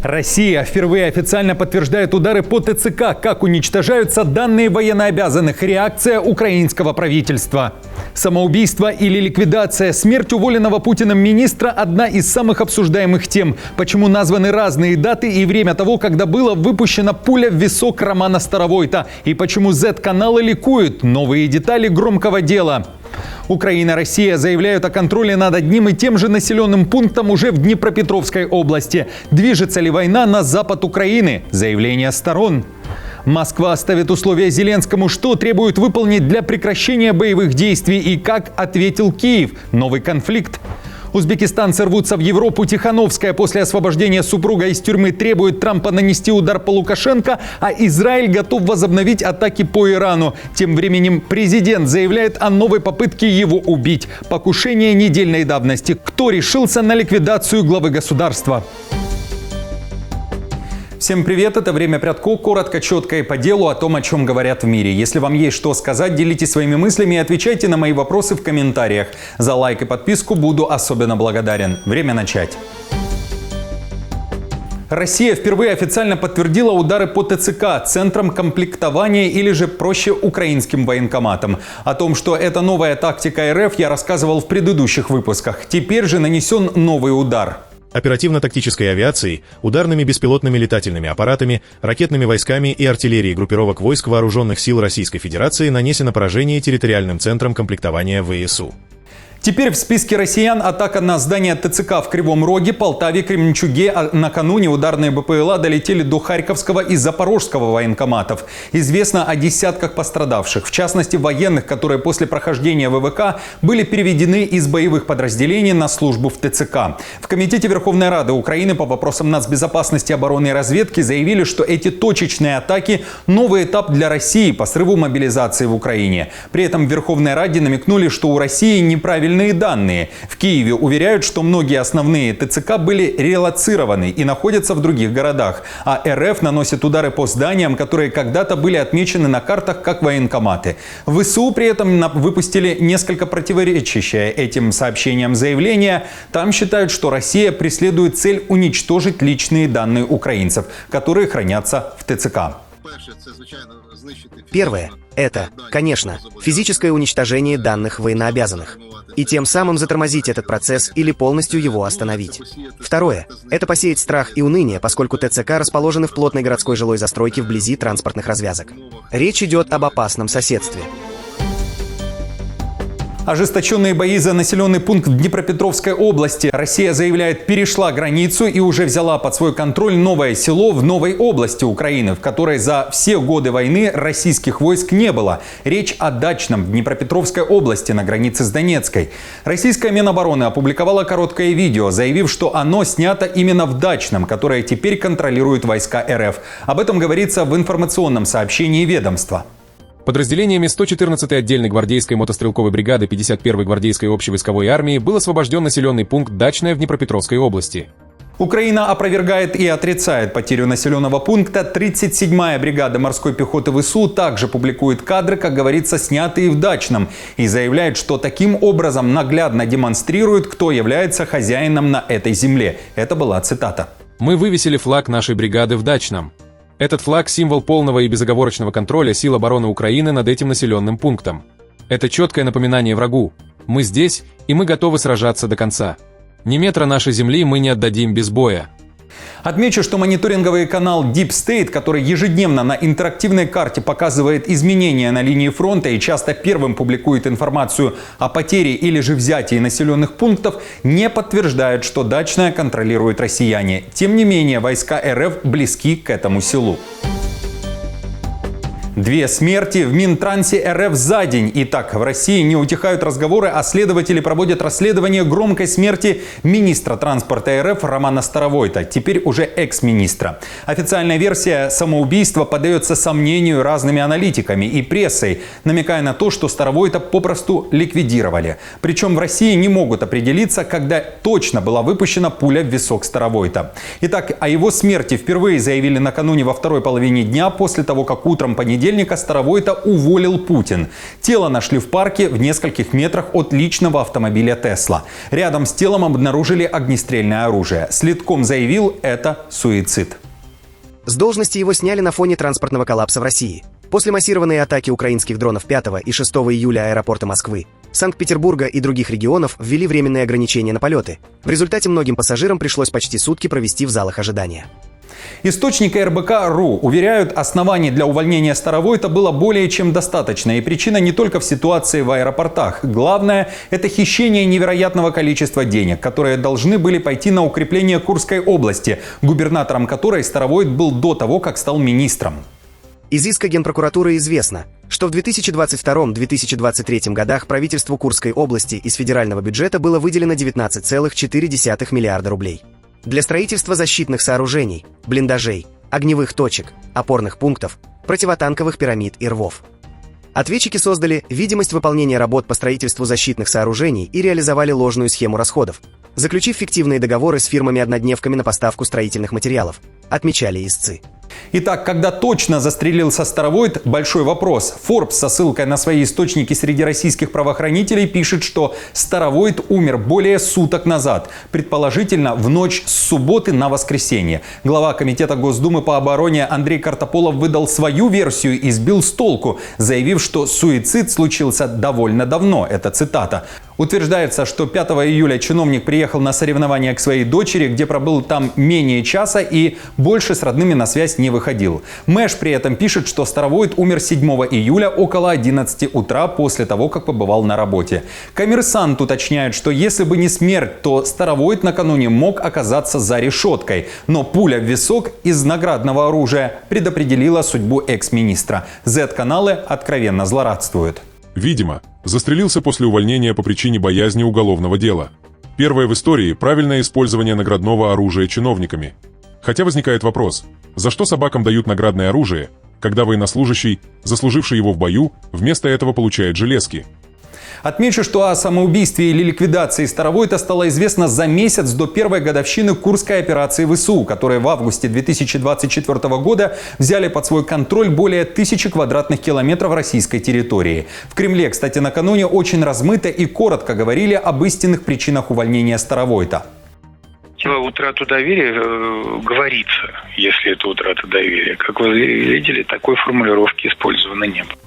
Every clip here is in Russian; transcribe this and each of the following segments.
Россия впервые официально подтверждает удары по ТЦК. Как уничтожаются данные военнообязанных? Реакция украинского правительства. Самоубийство или ликвидация? Смерть уволенного Путиным министра – одна из самых обсуждаемых тем. Почему названы разные даты и время того, когда была выпущена пуля в висок Романа Старовойта? И почему Z-каналы ликуют? Новые детали громкого дела. Украина и Россия заявляют о контроле над одним и тем же населенным пунктом уже в Днепропетровской области. Движется ли война на запад Украины? Заявление сторон. Москва ставит условия Зеленскому, что требует выполнить для прекращения боевых действий и как ответил Киев. Новый конфликт. Узбекистанцы рвутся в Европу. Тихановская после освобождения супруга из тюрьмы требует Трампа нанести удар по Лукашенко, а Израиль готов возобновить атаки по Ирану. Тем временем президент заявляет о новой попытке его убить. Покушение недельной давности. Кто решился на ликвидацию главы государства? Всем привет, это «Время Прядко», коротко, четко и по делу о том, о чем говорят в мире. Если вам есть что сказать, делитесь своими мыслями и отвечайте на мои вопросы в комментариях. За лайк и подписку буду особенно благодарен. Время начать. Россия впервые официально подтвердила удары по ТЦК, центрам комплектования или же проще украинским военкоматам. О том, что это новая тактика РФ, я рассказывал в предыдущих выпусках. Теперь же нанесен новый удар. Оперативно-тактической авиацией, ударными беспилотными летательными аппаратами, ракетными войсками и артиллерией группировок войск Вооруженных сил Российской Федерации нанесено поражение территориальным центрам комплектования ВСУ. Теперь в списке россиян атака на здание ТЦК в Кривом Роге, Полтаве, Кременчуге. А накануне ударные БПЛА долетели до Харьковского и Запорожского военкоматов. Известно о десятках пострадавших, в частности военных, которые после прохождения ВВК были переведены из боевых подразделений на службу в ТЦК. В Комитете Верховной Рады Украины по вопросам нацбезопасности, обороны и разведки заявили, что эти точечные атаки – новый этап для России по срыву мобилизации в Украине. При этом в Верховной Раде намекнули, что у России неправильные данные. В Киеве уверяют, что многие основные ТЦК были релоцированы и находятся в других городах. А РФ наносит удары по зданиям, которые когда-то были отмечены на картах как военкоматы. ВСУ при этом выпустили несколько противоречащее этим сообщениям заявления. Там считают, что Россия преследует цель уничтожить личные данные украинцев, которые хранятся в ТЦК. Первое – это, конечно, физическое уничтожение данных военнообязанных. И тем самым затормозить этот процесс или полностью его остановить. Второе – это посеять страх и уныние, поскольку ТЦК расположены в плотной городской жилой застройке вблизи транспортных развязок. Речь идет об опасном соседстве. Ожесточенные бои за населенный пункт в Днепропетровской области. Россия заявляет, перешла границу и уже взяла под свой контроль новое село в новой области Украины, в которой за все годы войны российских войск не было. Речь о Дачном в Днепропетровской области на границе с Донецкой. Российская Минобороны опубликовала короткое видео, заявив, что оно снято именно в Дачном, которое теперь контролируют войска РФ. Об этом говорится в информационном сообщении ведомства. Подразделениями 114-й отдельной гвардейской мотострелковой бригады 51-й гвардейской общевойсковой армии был освобожден населенный пункт Дачное в Днепропетровской области. Украина опровергает и отрицает потерю населенного пункта. 37-я бригада морской пехоты ВСУ также публикует кадры, как говорится, снятые в Дачном, и заявляет, что таким образом наглядно демонстрирует, кто является хозяином на этой земле. Это была цитата. «Мы вывесили флаг нашей бригады в Дачном. Этот флаг – символ полного и безоговорочного контроля сил обороны Украины над этим населенным пунктом. Это четкое напоминание врагу. Мы здесь, и мы готовы сражаться до конца. Ни метра нашей земли мы не отдадим без боя». Отмечу, что мониторинговый канал Deep State, который ежедневно на интерактивной карте показывает изменения на линии фронта и часто первым публикует информацию о потере или же взятии населенных пунктов, не подтверждает, что Дачное контролируют россияне. Тем не менее, войска РФ близки к этому селу. 2 смерти в Минтрансе РФ за день. Итак, в России не утихают разговоры, а следователи проводят расследование громкой смерти министра транспорта РФ Романа Старовойта, теперь уже экс-министра. Официальная версия самоубийства поддается сомнению разными аналитиками и прессой, намекая на то, что Старовойта попросту ликвидировали. Причем в России не могут определиться, когда точно была выпущена пуля в висок Старовойта. Итак, о его смерти впервые заявили накануне во второй половине дня, после того, как утром понедельника понедельника Старовойта уволил Путин. Тело нашли в парке в нескольких метрах от личного автомобиля «Тесла». Рядом с телом обнаружили огнестрельное оружие. Следком заявил, это суицид. С должности его сняли на фоне транспортного коллапса в России. После массированной атаки украинских дронов 5 и 6 июля аэропорта Москвы, Санкт-Петербурга и других регионов ввели временные ограничения на полеты. В результате многим пассажирам пришлось почти сутки провести в залах ожидания. Источники РБК.ру уверяют, оснований для увольнения Старовойта было более чем достаточно. И причина не только в ситуации в аэропортах. Главное – это хищение невероятного количества денег, которые должны были пойти на укрепление Курской области, губернатором которой Старовойт был до того, как стал министром. Из иска Генпрокуратуры известно, что в 2022-2023 годах правительству Курской области из федерального бюджета было выделено 19,4 миллиарда рублей. Для строительства защитных сооружений, блиндажей, огневых точек, опорных пунктов, противотанковых пирамид и рвов. Ответчики создали видимость выполнения работ по строительству защитных сооружений и реализовали ложную схему расходов, заключив фиктивные договоры с фирмами-однодневками на поставку строительных материалов, отмечали истцы. Итак, когда точно застрелился Старовойт, большой вопрос. Forbes со ссылкой на свои источники среди российских правоохранителей пишет, что Старовойт умер более суток назад, предположительно в ночь с субботы на воскресенье. Глава Комитета Госдумы по обороне Андрей Картополов выдал свою версию и сбил с толку, заявив, что суицид случился довольно давно. Это цитата. Утверждается, что 5 июля чиновник приехал на соревнования к своей дочери, где пробыл там менее часа и больше с родными на связь не выходил. Мэш при этом пишет, что Старовойт умер 7 июля около 11 утра после того, как побывал на работе. Коммерсант уточняет, что если бы не смерть, то Старовойт накануне мог оказаться за решеткой. Но пуля в висок из наградного оружия предопределила судьбу экс-министра. Z-каналы откровенно злорадствуют. Видимо, застрелился после увольнения по причине боязни уголовного дела. Первое в истории – правильное использование наградного оружия чиновниками. Хотя возникает вопрос, за что собакам дают наградное оружие, когда военнослужащий, заслуживший его в бою, вместо этого получает железки? Отмечу, что о самоубийстве или ликвидации Старовойта стало известно за месяц до первой годовщины Курской операции ВСУ, которые в августе 2024 года взяли под свой контроль более 1000 квадратных километров российской территории. В Кремле, кстати, накануне очень размыто и коротко говорили об истинных причинах увольнения Старовойта. Утрату доверия говорится, если это утрата доверия. Как вы видели, такой формулировки использовано не было.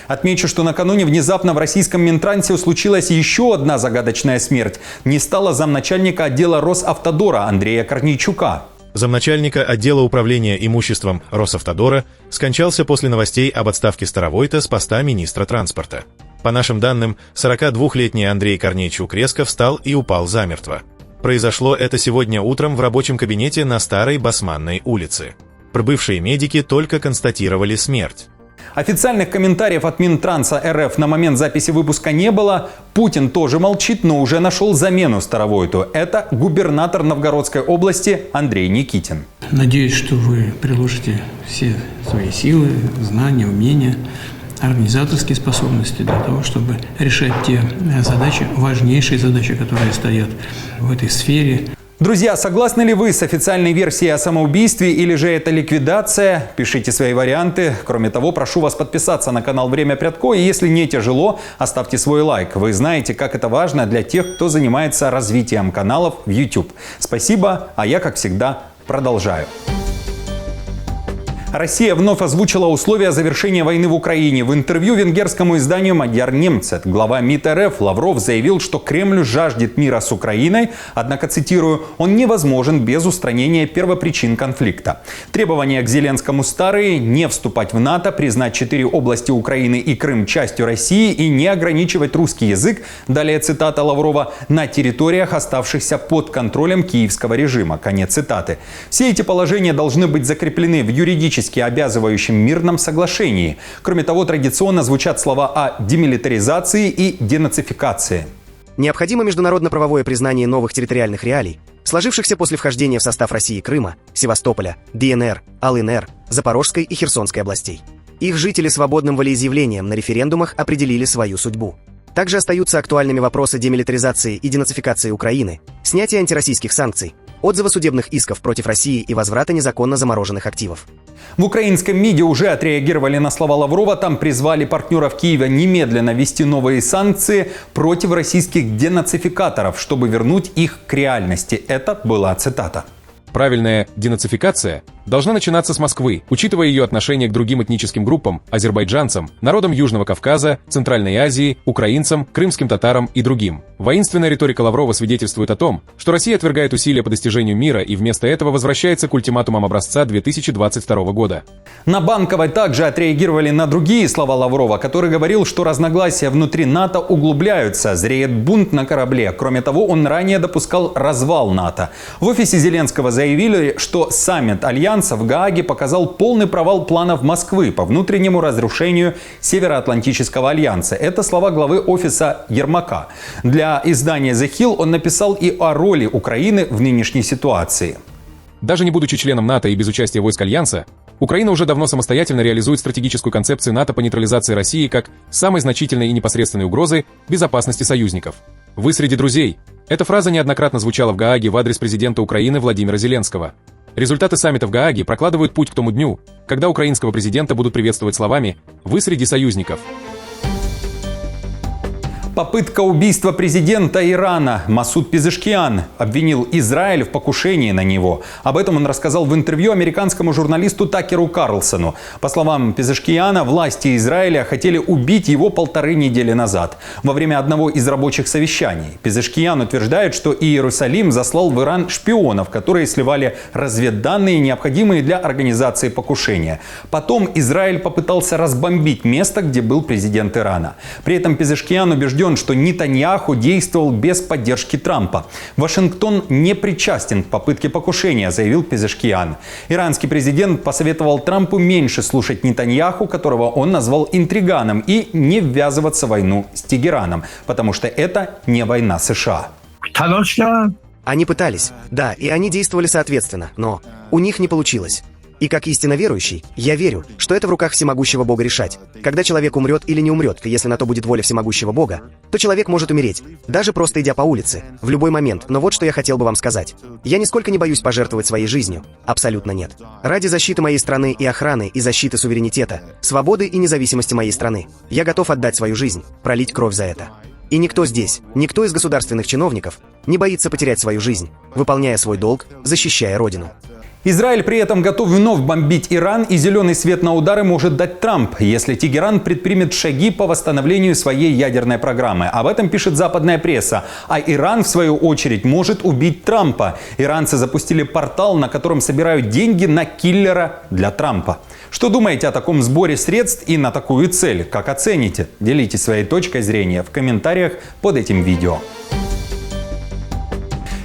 Отмечу, что накануне внезапно в российском Минтрансе случилась еще одна загадочная смерть. Не стало замначальника отдела Росавтодора Андрея Корнейчука. Замначальника отдела управления имуществом Росавтодора скончался после новостей об отставке Старовойта с поста министра транспорта. По нашим данным, 42-летний Андрей Корнейчук резко встал и упал замертво. Произошло это сегодня утром в рабочем кабинете на Старой Басманной улице. Прибывшие медики только констатировали смерть. Официальных комментариев от Минтранса РФ на момент записи выпуска не было. Путин тоже молчит, но уже нашел замену Старовойту. Это губернатор Новгородской области Андрей Никитин. Надеюсь, что вы приложите все свои силы, знания, умения, организаторские способности для того, чтобы решать те задачи, важнейшие задачи, которые стоят в этой сфере. Друзья, согласны ли вы с официальной версией о самоубийстве или же это ликвидация? Пишите свои варианты. Кроме того, прошу вас подписаться на канал «Время Прядко». И если не тяжело, оставьте свой лайк. Вы знаете, как это важно для тех, кто занимается развитием каналов в YouTube. Спасибо, а я, как всегда, продолжаю. Россия вновь озвучила условия завершения войны в Украине. В интервью венгерскому изданию «Мадьяр Немцет» глава МИД РФ Лавров заявил, что Кремль жаждет мира с Украиной, однако, цитирую, «он невозможен без устранения первопричин конфликта». Требования к Зеленскому старые – не вступать в НАТО, признать 4 области Украины и Крым частью России и не ограничивать русский язык, далее цитата Лаврова, на территориях, оставшихся под контролем киевского режима. Конец цитаты. Все эти положения должны быть закреплены в юридически обязывающем мирном соглашении. Кроме того, традиционно звучат слова о демилитаризации и денацификации. Необходимо международно-правовое признание новых территориальных реалий, сложившихся после вхождения в состав России Крыма, Севастополя, ДНР, ЛНР, Запорожской и Херсонской областей. Их жители свободным волеизъявлением на референдумах определили свою судьбу. Также остаются актуальными вопросы демилитаризации и денацификации Украины, снятия антироссийских санкций, отзыва судебных исков против России и возврата незаконно замороженных активов. В украинском МИДе уже отреагировали на слова Лаврова. Там призвали партнеров Киева немедленно ввести новые санкции против российских денацификаторов, чтобы вернуть их к реальности. Это была цитата. Правильная денацификация должна начинаться с Москвы, учитывая ее отношение к другим этническим группам, азербайджанцам, народам Южного Кавказа, Центральной Азии, украинцам, крымским татарам и другим. Воинственная риторика Лаврова свидетельствует о том, что Россия отвергает усилия по достижению мира и вместо этого возвращается к ультиматумам образца 2022 года. На Банковой также отреагировали на другие слова Лаврова, который говорил, что разногласия внутри НАТО углубляются, зреет бунт на корабле. Кроме того, он ранее допускал развал НАТО. В офисе Зеленского заявили, что саммит Альянса в Гааге показал полный провал планов Москвы по внутреннему разрушению Североатлантического альянса. Это слова главы офиса Ермака. Для издания The Hill он написал и о роли Украины в нынешней ситуации. Даже не будучи членом НАТО и без участия войск Альянса, Украина уже давно самостоятельно реализует стратегическую концепцию НАТО по нейтрализации России как самой значительной и непосредственной угрозы безопасности союзников. «Вы среди друзей». Эта фраза неоднократно звучала в Гааге в адрес президента Украины Владимира Зеленского. Результаты саммита в Гааге прокладывают путь к тому дню, когда украинского президента будут приветствовать словами «Вы среди союзников». Попытка убийства президента Ирана. Масуд Пезешкиан обвинил Израиль в покушении на него. Об этом он рассказал в интервью американскому журналисту Такеру Карлсону. По словам Пезешкиана, власти Израиля хотели убить его 1,5 недели назад, во время одного из рабочих совещаний. Пезешкиан утверждает, что Иерусалим заслал в Иран шпионов, которые сливали разведданные, необходимые для организации покушения. Потом Израиль попытался разбомбить место, где был президент Ирана. При этом Пезешкиан убежден, что Нетаньяху действовал без поддержки Трампа. Вашингтон не причастен к попытке покушения, заявил Пезешкиан. Иранский президент посоветовал Трампу меньше слушать Нетаньяху, которого он назвал интриганом, и не ввязываться в войну с Тегераном, потому что это не война США. Они пытались, да, и они действовали соответственно, но у них не получилось. И как истинно верующий, я верю, что это в руках всемогущего Бога решать. Когда человек умрет или не умрет, если на то будет воля всемогущего Бога, то человек может умереть, даже просто идя по улице, в любой момент. Но вот что я хотел бы вам сказать. Я нисколько не боюсь пожертвовать своей жизнью. Абсолютно нет. Ради защиты моей страны и охраны, и защиты суверенитета, свободы и независимости моей страны, я готов отдать свою жизнь, пролить кровь за это. И никто здесь, никто из государственных чиновников не боится потерять свою жизнь, выполняя свой долг, защищая Родину. Израиль при этом готов вновь бомбить Иран, и зеленый свет на удары может дать Трамп, если Тегеран предпримет шаги по восстановлению своей ядерной программы. Об этом пишет западная пресса. А Иран, в свою очередь, может убить Трампа. Иранцы запустили портал, на котором собирают деньги на киллера для Трампа. Что думаете о таком сборе средств и на такую цель? Как оцените? Делитесь своей точкой зрения в комментариях под этим видео.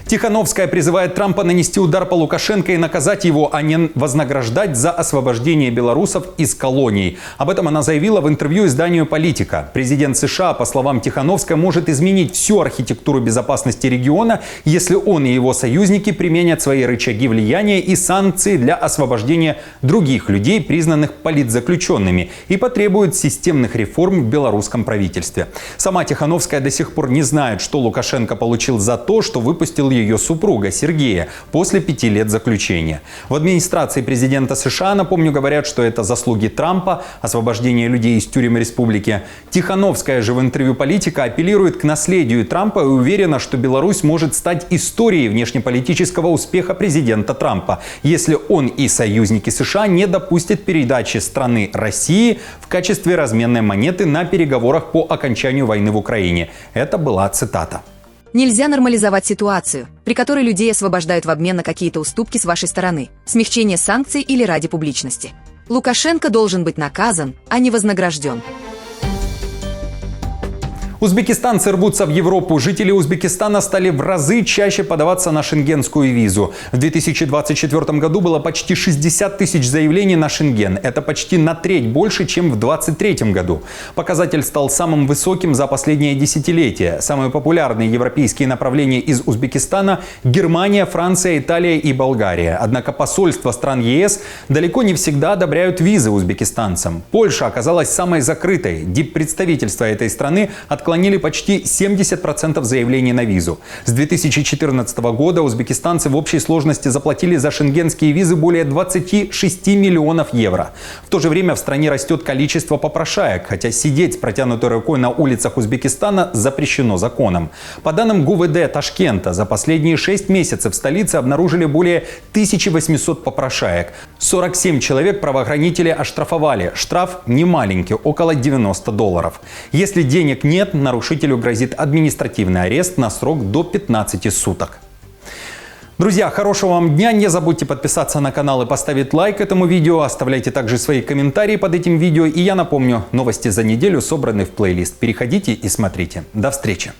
Тихановская призывает Трампа нанести удар по Лукашенко и наказать его, а не вознаграждать за освобождение белорусов из колоний. Об этом она заявила в интервью изданию «Политика». Президент США, по словам Тихановской, может изменить всю архитектуру безопасности региона, если он и его союзники применят свои рычаги влияния и санкции для освобождения других людей, признанных политзаключенными, и потребуют системных реформ в белорусском правительстве. Сама Тихановская до сих пор не знает, что Лукашенко получил за то, что выпустил ее супруга Сергея после 5 лет заключения. В администрации президента США, напомню, говорят, что это заслуги Трампа, освобождение людей из тюрем республики. Тихановская же в интервью «Политика» апеллирует к наследию Трампа и уверена, что Беларусь может стать историей внешнеполитического успеха президента Трампа, если он и союзники США не допустят передачи страны России в качестве разменной монеты на переговорах по окончанию войны в Украине. Это была цитата. Нельзя нормализовать ситуацию, при которой людей освобождают в обмен на какие-то уступки с вашей стороны, смягчение санкций или ради публичности. Лукашенко должен быть наказан, а не вознагражден. Узбекистанцы рвутся в Европу. Жители Узбекистана стали в разы чаще подаваться на шенгенскую визу. В 2024 году было почти 60 тысяч заявлений на Шенген. Это почти на треть больше, чем в 2023 году. Показатель стал самым высоким за последнее десятилетие. Самые популярные европейские направления из Узбекистана – Германия, Франция, Италия и Болгария. Однако посольства стран ЕС далеко не всегда одобряют визы узбекистанцам. Польша оказалась самой закрытой. Диппредставительство этой страны отклоняет отклонили почти 70% заявлений на визу. С 2014 года узбекистанцы в общей сложности заплатили за шенгенские визы более 26 миллионов евро. В то же время в стране растет количество попрошаек, хотя сидеть с протянутой рукой на улицах Узбекистана запрещено законом. По данным ГУВД Ташкента, за последние 6 месяцев в столице обнаружили более 1800 попрошаек. 47 человек правоохранители оштрафовали. Штраф немаленький, около $90. Если денег нет, нарушителю грозит административный арест на срок до 15 суток. Друзья, хорошего вам дня. Не забудьте подписаться на канал и поставить лайк этому видео. Оставляйте также свои комментарии под этим видео. И я напомню, новости за неделю собраны в плейлист. Переходите и смотрите. До встречи.